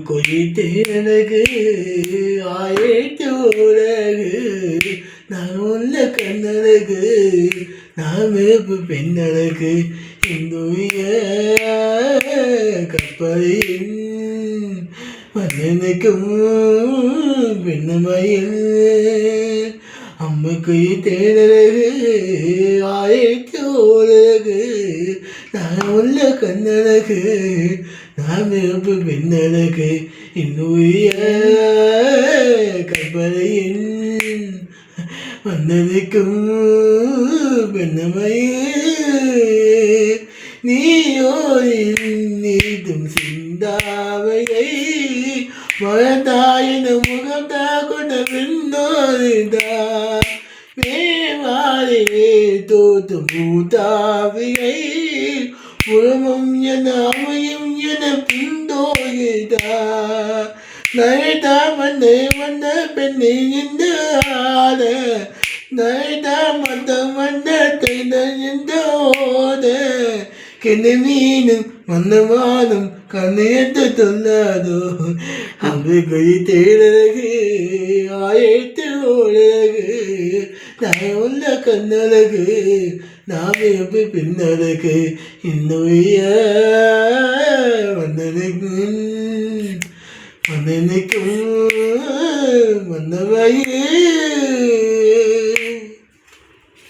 கொய்தேனகு ஆயத்து உலகு நான் உள்ள கண்ணழகு நாமேப்பு பெண்ணழகு இந்துய கப்பலின் மன்னனுக்கும் பெண்ணமயில் கொய்தேனகு ஆயத்து உலகு நான் உள்ள கண்ணழகு நாமேப்பு பெண்ணழகு இன்னுய கற்பனையின் மன்னனுக்கும் பெண்ணமையே நீதும் சிந்தாவையை மழந்தாயின முகத்தா கொண்ட பெண்ணோரிதா மேவாரே தோத்து மூத்தாவியை உறமும் என அமையும் என பிந்தோகிதா நைதா மண்ணே வந்த பெண்ணை இந்த ஆட நைதா மந்த மன்னத்தை இந்த ஓட கெண்ணு மீனும் மன்னவானும் கண்ணையத்து தொல்லாதோ கொய்தேனகு ஆயத்து உலகு நான் உள்ள கண்ணழகு நாமே பின்னழகு இன்னும்